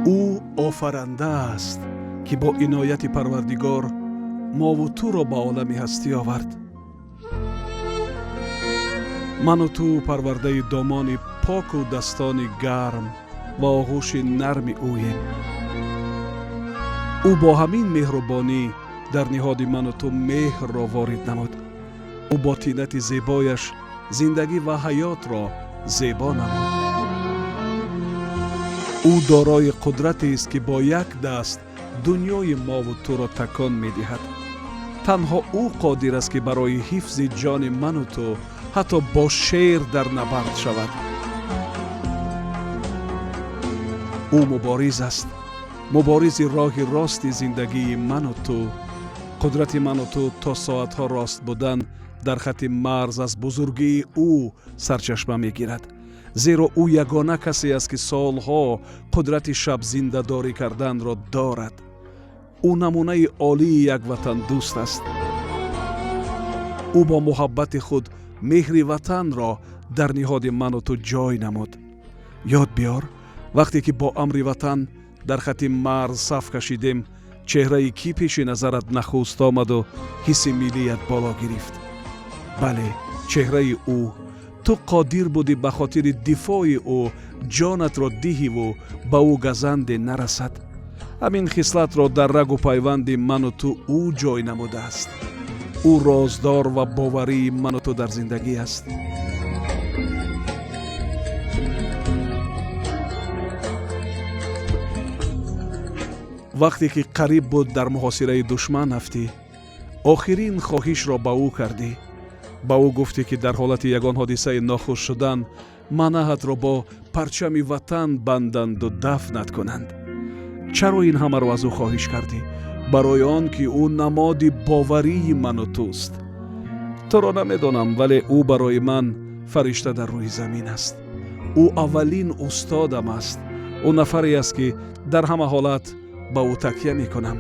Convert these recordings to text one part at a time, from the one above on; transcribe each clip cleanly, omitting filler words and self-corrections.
او آفرنده است که با عنایت پروردگار ما و تو را به عالم هستی آورد. من و تو پرورده دامان پاک و دستان گرم و آغوش نرم اوییم. او با همین مهربانی در نهاد من و تو مهر را وارد نمود. او با طینت زیبایش زندگی و حیات را زیبا نمود. او دارای قدرتی است که با یک دست دنیای ما و تو را تکان می دهد. تنها او قادر است که برای حفظ جان من و تو حتی با شیر در نبرد شود. او مبارز است، مبارز راه راست زندگی من و تو. قدرت من و تو تا ساعتها راست بودن در خط مرز از بزرگی او سرچشمه می گیرد. زیرا او یگانه کسی است که سالها قدرت شب زنده داری کردن را دارد. او نمونه عالی یک وطن دوست است. او با محبت خود مهر وطن را در نهاد من و تو جای نمود. یاد بیار وقتی که با امر وطن در خط مرز صف کشیدیم، چهره کی پیش نظرت نخست آمد و حس ملیت بالا گرفت؟ بله، چهره او. تو قادر بودی به خاطر دفاع او جانت را دهی و به او گزند نرسد. همین خصلت را در رگ و پیوند من و تو او جای نموده است. او رازدار و باوری من و تو در زندگی است. وقتی که قریب بود در محاصره دشمن رفتی، آخرین خواهش را به او کردی. با او گفتی که در حالت یگان حادثه ناخوش شدن منحت را با پرچم وطن بندند و دفنت کنند. چرا این همه را از او خواهش کردی؟ برای آن که او نماد باوری من و توست. تو را نمیدانم، ولی او برای من فرشته در روی زمین است. او اولین استادم است. او نفری است که در همه حالت با او تکیه می کنم.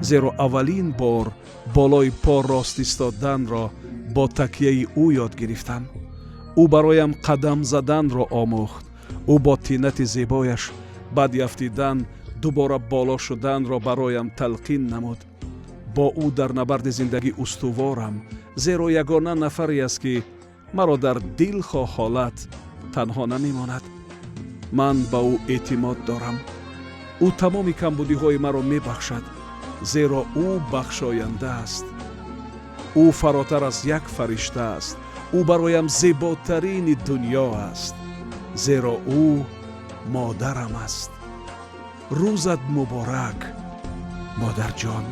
زیرا اولین بار بالای پا راست ایستادن را با تکیه او یاد گرفتم. او برایم قدم زدن را آموخت. او با طینت زیبایش بعد یفتیدن دوباره بالا شدن را برایم تلقین نمود. با او در نبرد زندگی استوارم، زیرا یگانه نفری است که مرا در دلخواه حالت تنها نمیماند. من با او اعتماد دارم. او تمام کمبودی های مرا می بخشد، زیرا او بخشاینده است. او فراتر از یک فرشته است. او برایم زیباترین دنیا است، زیرا او مادرم است. روزت مبارک مادر جان.